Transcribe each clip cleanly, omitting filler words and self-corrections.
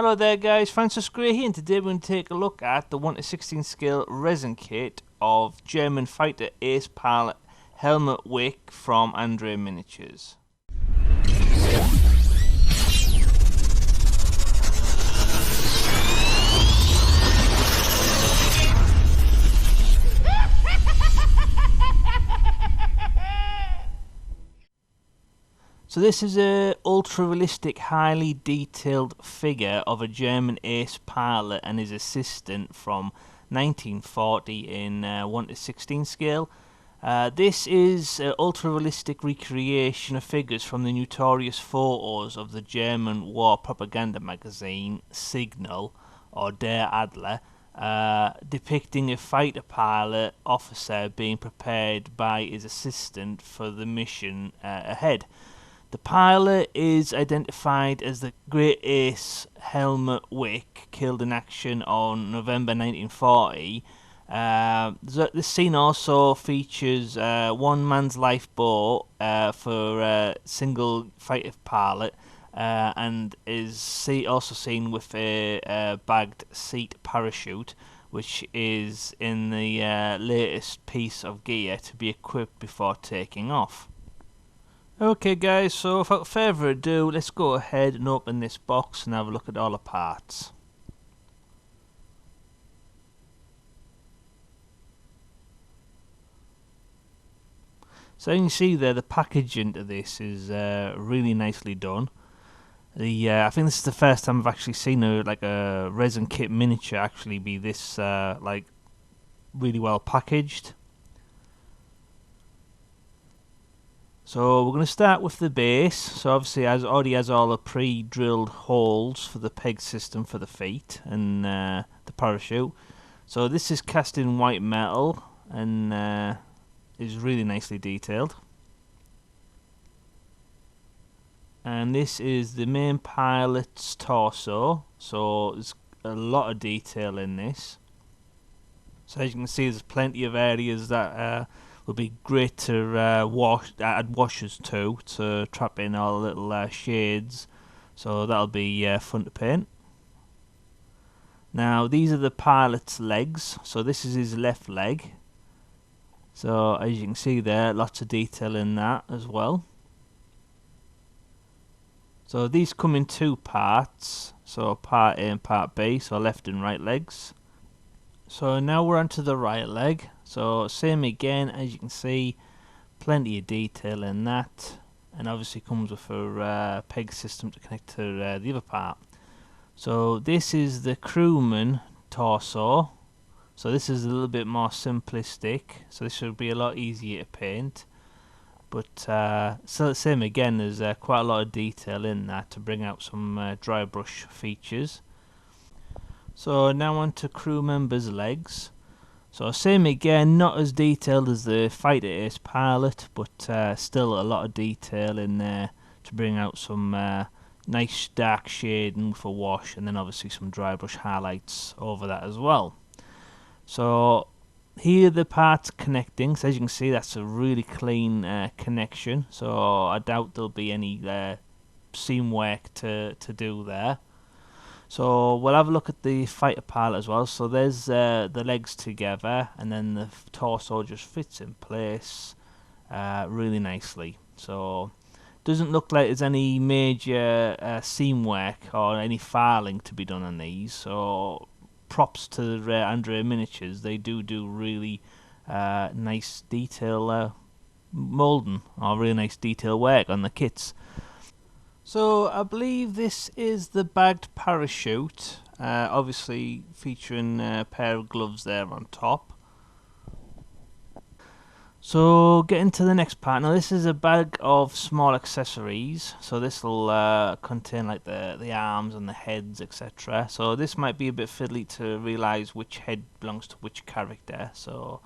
Hello there guys, Francis Gray here, and today we're going to take a look at the 1:16 scale resin kit of German fighter ace pilot Helmut Wick from Andrea Miniatures. So this is a ultra-realistic, highly detailed figure of a German ace pilot and his assistant from 1940 in 1:16 scale. This is an ultra-realistic recreation of figures from the notorious photos of the German war propaganda magazine Signal, or Der Adler, depicting a fighter pilot officer being prepared by his assistant for the mission ahead. The pilot is identified as the great ace Helmut Wick, killed in action on November 1940. This scene also features one man's lifeboat for a single fighter pilot, and is also seen with a bagged seat parachute, which is in the latest piece of gear to be equipped before taking off. Okay guys, so without further ado, let's go ahead and open this box and have a look at all the parts. So you can see there, the packaging to this is really nicely done. I think this is the first time I've actually seen a resin kit miniature actually be this really well packaged. So we're going to start with the base. So obviously it already has all the pre-drilled holes for the peg system for the feet and the parachute. So this is cast in white metal and is really nicely detailed. And this is the main pilot's torso. So there's a lot of detail in this. So as you can see, there's plenty of areas that would be great to add washers to trap in all the little shades, so that'll be fun to paint. Now these are the pilot's legs, so this is his left leg. So as you can see there, lots of detail in that as well. So these come in two parts, so part A and part B, so left and right legs. So now we're onto the right leg. So same again, as you can see, plenty of detail in that, and obviously comes with a peg system to connect to the other part. So this is the crewman torso. So this is a little bit more simplistic, so this should be a lot easier to paint. But so same again, there's quite a lot of detail in that to bring out some dry brush features. So now on to crew members' legs. So same again, not as detailed as the fighter ace pilot, but still a lot of detail in there to bring out some nice dark shading for wash, and then obviously some dry brush highlights over that as well. So here the parts connecting, so as you can see, that's a really clean connection, so I doubt there'll be any seam work to do there. So we'll have a look at the fighter pilot as well. So there's the legs together, and then the torso just fits in place really nicely. So doesn't look like there's any major seam work or any filing to be done on these. So props to Andrea Miniatures. They do really nice detail moulding, or really nice detail work on the kits. So I believe this is the bagged parachute, obviously featuring a pair of gloves there on top. So getting to the next part, now this is a bag of small accessories, so this will contain like the arms and the heads, etc. So this might be a bit fiddly to realise which head belongs to which character, so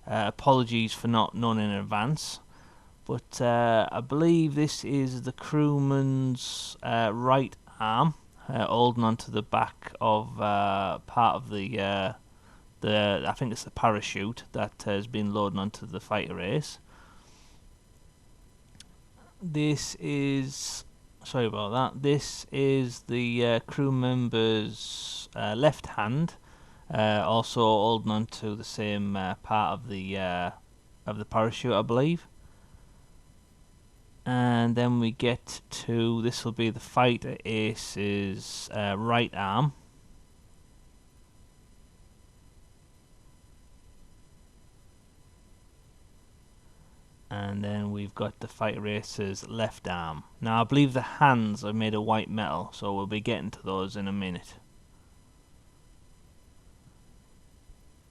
apologies for not knowing in advance. But I believe this is the crewman's right arm, holding onto the back of part of the I think it's the parachute that has been loaded onto the fighter ace. This is sorry about that. This is the crew member's left hand, also holding on to the same part of the parachute, I believe. And then we get to, this will be the fighter ace's right arm. And then we've got the fighter ace's left arm. Now I believe the hands are made of white metal, so we'll be getting to those in a minute.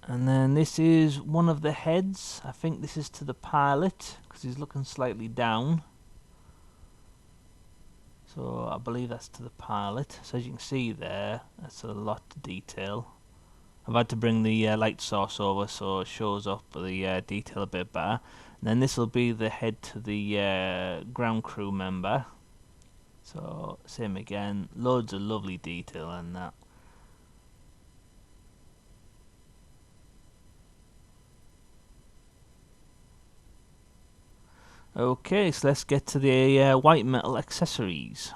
And then this is one of the heads. I think this is to the pilot, because he's looking slightly down. So I believe that's to the pilot. So as you can see there, that's a lot of detail. I've had to bring the light source over so it shows up the detail a bit better. And then this will be the head to the ground crew member. So same again, loads of lovely detail in that. Okay, so let's get to the white metal accessories.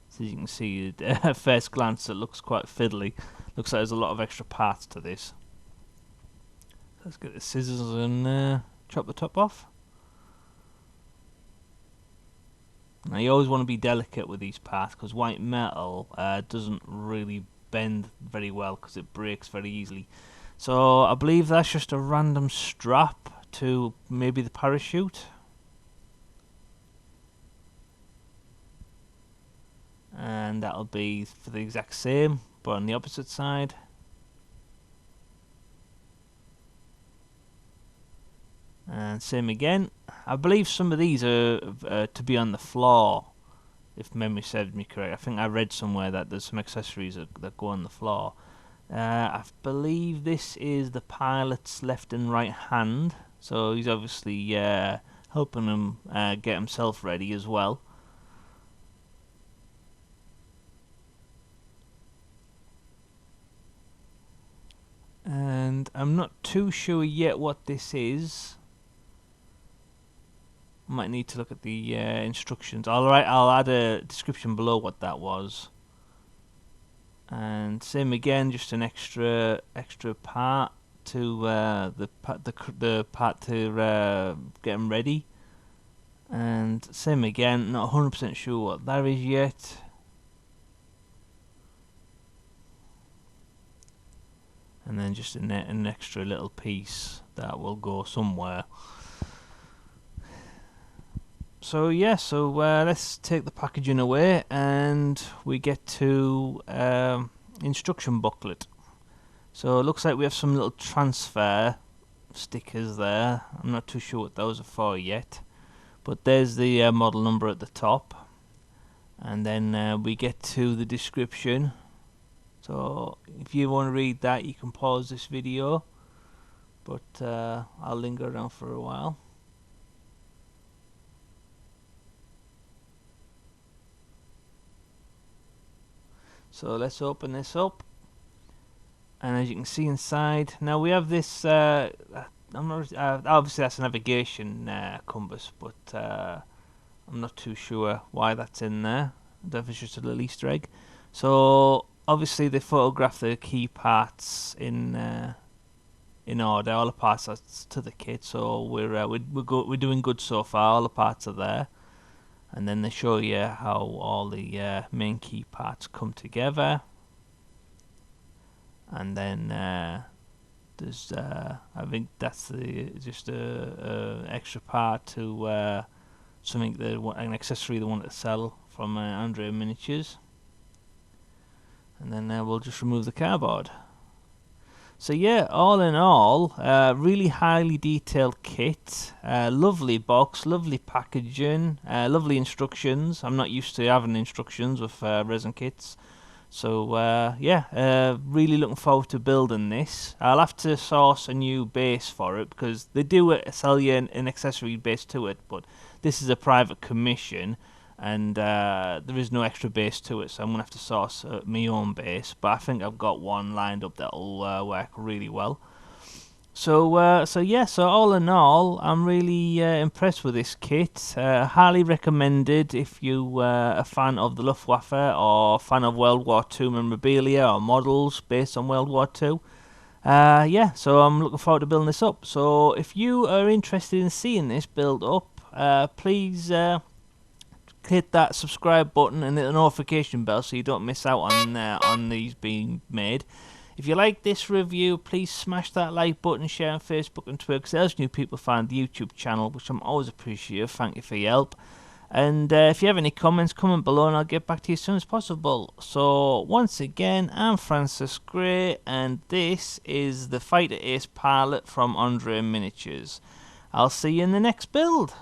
So as you can see, at first glance it looks quite fiddly. Looks like there's a lot of extra parts to this. Let's get the scissors and chop the top off. Now you always want to be delicate with these parts, because white metal doesn't really bend very well because it breaks very easily. So I believe that's just a random strap to maybe the parachute. And that'll be for the exact same, but on the opposite side. And same again. I believe some of these are to be on the floor, if memory serves me correct. I think I read somewhere that there's some accessories that go on the floor. I believe this is the pilot's left and right hand, so he's obviously helping him get himself ready as well. And I'm not too sure yet what this is. Might need to look at the instructions. I'll add a description below what that was. And same again, just an extra part to the part to get them ready. And same again, not 100% sure what that is yet. And then just an extra little piece that will go somewhere. So yeah, so let's take the packaging away and we get to instruction booklet. So it looks like we have some little transfer stickers there. I'm not too sure what those are for yet, but there's the model number at the top, and then we get to the description. So if you want to read that, you can pause this video, but I'll linger around for a while. So let's open this up, and as you can see inside, now we have this. Obviously that's a navigation compass, but I'm not too sure why that's in there. I don't know if it's just a little Easter egg. So obviously they photograph the key parts in order. All the parts are to the kit, so we're doing good so far. All the parts are there. And then they show you how all the main key parts come together. And then there's I think that's just a extra part to something an accessory they want to sell from Andrea Miniatures. And then we'll just remove the cardboard. So yeah, all in all, really highly detailed kit, lovely box, lovely packaging, lovely instructions. I'm not used to having instructions with resin kits, so yeah, really looking forward to building this. I'll have to source a new base for it, because they do sell you an accessory base to it, but this is a private commission, and there is no extra base to it, so I'm going to have to source my own base, but I think I've got one lined up that will work really well. So all in all, I'm really impressed with this kit. Highly recommended if you are a fan of the Luftwaffe or fan of World War II memorabilia or models based on World War II. Yeah, so I'm looking forward to building this up. So if you are interested in seeing this build up, please hit that subscribe button and hit the notification bell so you don't miss out on these being made. If you like this review, please smash that like button, share on Facebook and Twitter, because it helps new people find the YouTube channel, which I'm always appreciative. Thank you for your help. And if you have any comments, comment below and I'll get back to you as soon as possible. So once again, I'm Francis Gray, and this is the Fighter Ace pilot from Andrea Miniatures. I'll see you in the next build.